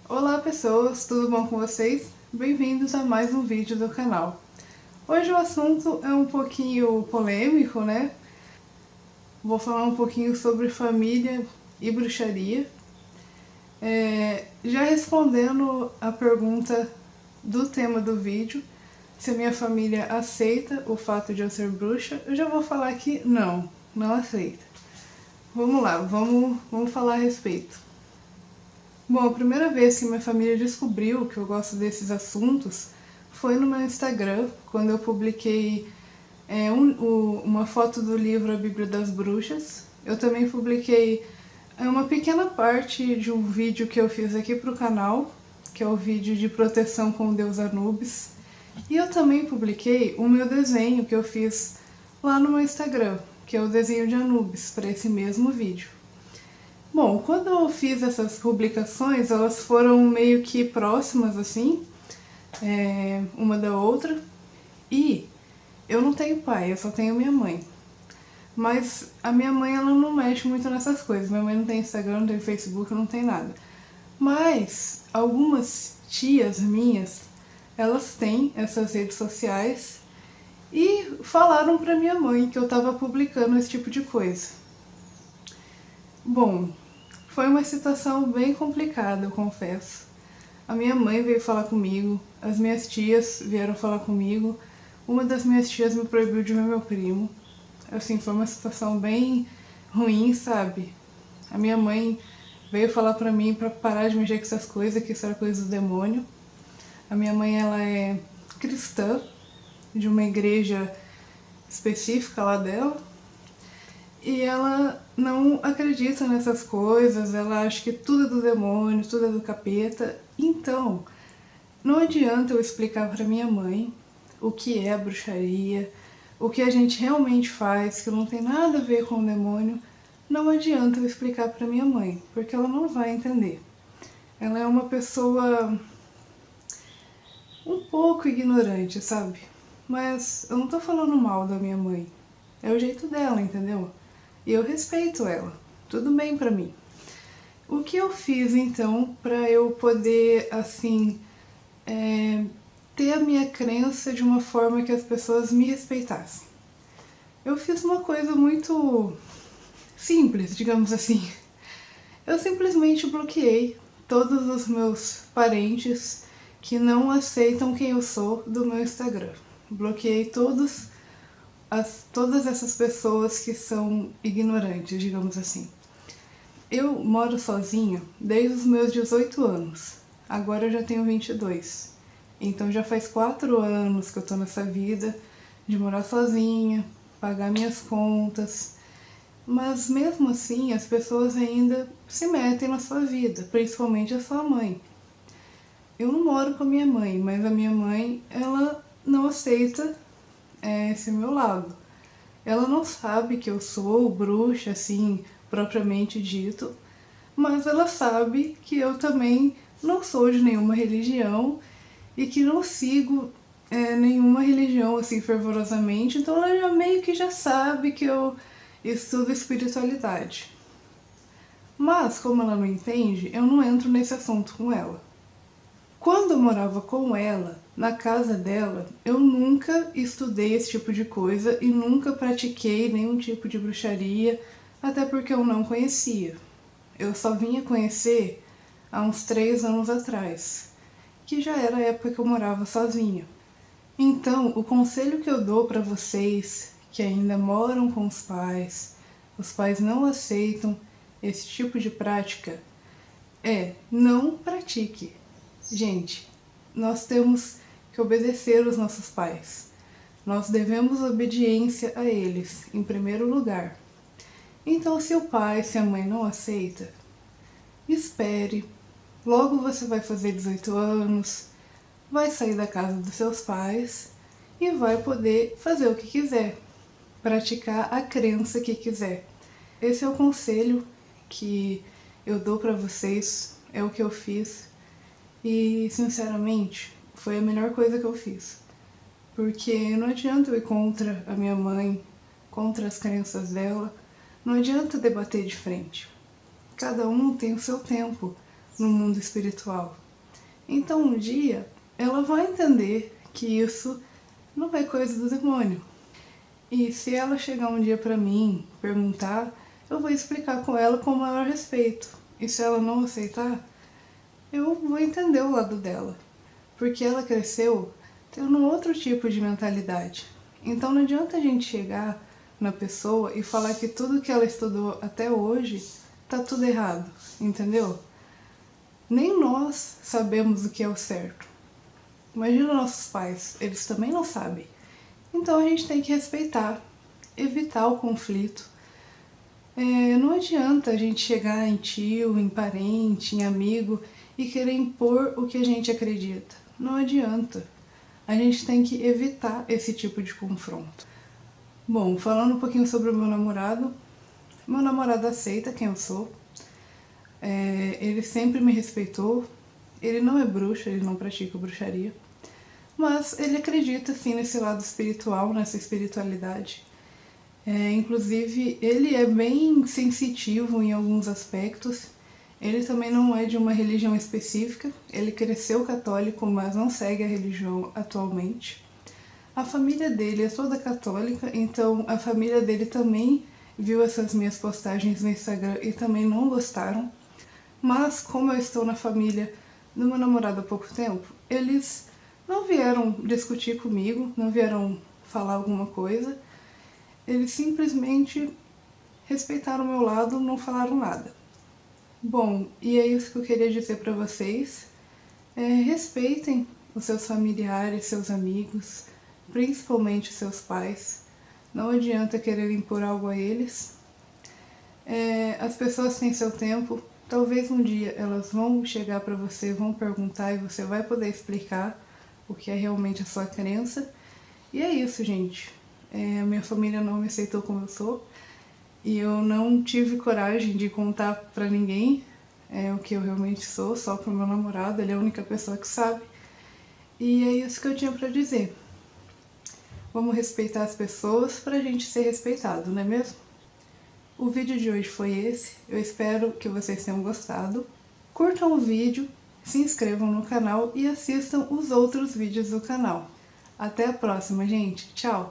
Olá pessoas, tudo bom com vocês? Bem-vindos a mais um vídeo do canal. Hoje o assunto é um pouquinho polêmico, né? Vou falar um pouquinho sobre família e bruxaria. Já respondendo a pergunta do tema do vídeo, se a minha família aceita o fato de eu ser bruxa, eu já vou falar que não aceita. Vamos lá, vamos falar a respeito. Bom, a primeira vez que minha família descobriu que eu gosto desses assuntos foi no meu Instagram, quando eu publiquei uma foto do livro A Bíblia das Bruxas. Eu também publiquei uma pequena parte de um vídeo que eu fiz aqui pro canal, que é o vídeo de proteção com o deus Anubis. E eu também publiquei o meu desenho que eu fiz lá no meu Instagram, que é o desenho de Anubis, para esse mesmo vídeo. Bom, quando eu fiz essas publicações, elas foram meio que próximas, assim, uma da outra. E eu não tenho pai, eu só tenho minha mãe. Mas a minha mãe, ela não mexe muito nessas coisas. Minha mãe não tem Instagram, não tem Facebook, não tem nada. Mas algumas tias minhas, elas têm essas redes sociais e falaram pra minha mãe que eu tava publicando esse tipo de coisa. Bom, foi uma situação bem complicada, eu confesso. A minha mãe veio falar comigo, as minhas tias vieram falar comigo. Uma das minhas tias me proibiu de ver meu primo. Assim, foi uma situação bem ruim, sabe? A minha mãe veio falar pra mim pra parar de mexer com essas coisas, que isso era coisa do demônio. A minha mãe, ela é cristã, de uma igreja específica lá dela. E ela não acredita nessas coisas, ela acha que tudo é do demônio, tudo é do capeta. Então, não adianta eu explicar pra minha mãe o que é bruxaria, o que a gente realmente faz, que não tem nada a ver com o demônio. Não adianta eu explicar pra minha mãe, porque ela não vai entender. Ela é uma pessoa um pouco ignorante, sabe? Mas eu não tô falando mal da minha mãe. É o jeito dela, entendeu? E eu respeito ela. Tudo bem pra mim. O que eu fiz então pra eu poder, assim, ter a minha crença de uma forma que as pessoas me respeitassem? Eu fiz uma coisa muito simples, digamos assim. Eu simplesmente bloqueei todos os meus parentes que não aceitam quem eu sou do meu Instagram. Bloqueei todas essas pessoas que são ignorantes, digamos assim. Eu moro sozinha desde os meus 18 anos. Agora eu já tenho 22. Então já faz 4 anos que eu tô nessa vida de morar sozinha, pagar minhas contas. Mas mesmo assim, as pessoas ainda se metem na sua vida, principalmente a sua mãe. Eu não moro com a minha mãe, mas a minha mãe, ela não aceita esse meu lado. Ela não sabe que eu sou bruxa, assim, propriamente dito, mas ela sabe que eu também não sou de nenhuma religião e que não sigo nenhuma religião, assim, fervorosamente, então ela já meio que já sabe que eu estudo espiritualidade. Mas, como ela não entende, eu não entro nesse assunto com ela. Quando eu morava com ela, na casa dela, eu nunca estudei esse tipo de coisa e nunca pratiquei nenhum tipo de bruxaria, até porque eu não conhecia. Eu só vinha conhecer há uns 3 anos atrás, que já era a época que eu morava sozinha. Então, o conselho que eu dou para vocês que ainda moram com os pais não aceitam esse tipo de prática, não pratique. Gente, nós temos que obedecer os nossos pais. Nós devemos obediência a eles, em primeiro lugar. Então, se o pai, se a mãe não aceita, espere. Logo você vai fazer 18 anos, vai sair da casa dos seus pais e vai poder fazer o que quiser, praticar a crença que quiser. Esse é o conselho que eu dou para vocês, é o que eu fiz e, sinceramente, foi a melhor coisa que eu fiz. Porque não adianta eu ir contra a minha mãe, contra as crenças dela, não adianta debater de frente. Cada um tem o seu tempo no mundo espiritual. Então um dia ela vai entender que isso não é coisa do demônio. E se ela chegar um dia pra mim, perguntar, eu vou explicar com ela com o maior respeito. E se ela não aceitar, eu vou entender o lado dela. Porque ela cresceu tendo um outro tipo de mentalidade. Então não adianta a gente chegar na pessoa e falar que tudo que ela estudou até hoje tá tudo errado, entendeu? Nem nós sabemos o que é o certo. Imagina nossos pais, eles também não sabem. Então a gente tem que respeitar, evitar o conflito. Não adianta a gente chegar em tio, em parente, em amigo e querer impor o que a gente acredita. Não adianta. A gente tem que evitar esse tipo de confronto. Bom, falando um pouquinho sobre o meu namorado aceita quem eu sou. Ele sempre me respeitou. Ele não é bruxo, ele não pratica bruxaria. Mas ele acredita sim nesse lado espiritual, nessa espiritualidade. Inclusive, ele é bem sensitivo em alguns aspectos. Ele também não é de uma religião específica. Ele cresceu católico, mas não segue a religião atualmente. A família dele é toda católica, então a família dele também viu essas minhas postagens no Instagram e também não gostaram. Mas como eu estou na família do meu namorado há pouco tempo, eles não vieram discutir comigo, não vieram falar alguma coisa. Eles simplesmente respeitaram o meu lado, não falaram nada. Bom, e é isso que eu queria dizer para vocês. Respeitem os seus familiares, seus amigos, principalmente seus pais. Não adianta querer impor algo a eles. As pessoas têm seu tempo. Talvez um dia elas vão chegar para você, vão perguntar e você vai poder explicar o que é realmente a sua crença. E é isso, gente. A minha família não me aceitou como eu sou. E eu não tive coragem de contar pra ninguém o que eu realmente sou, só pro meu namorado, ele é a única pessoa que sabe. E é isso que eu tinha pra dizer. Vamos respeitar as pessoas pra gente ser respeitado, não é mesmo? O vídeo de hoje foi esse, eu espero que vocês tenham gostado. Curtam o vídeo, se inscrevam no canal e assistam os outros vídeos do canal. Até a próxima, gente. Tchau!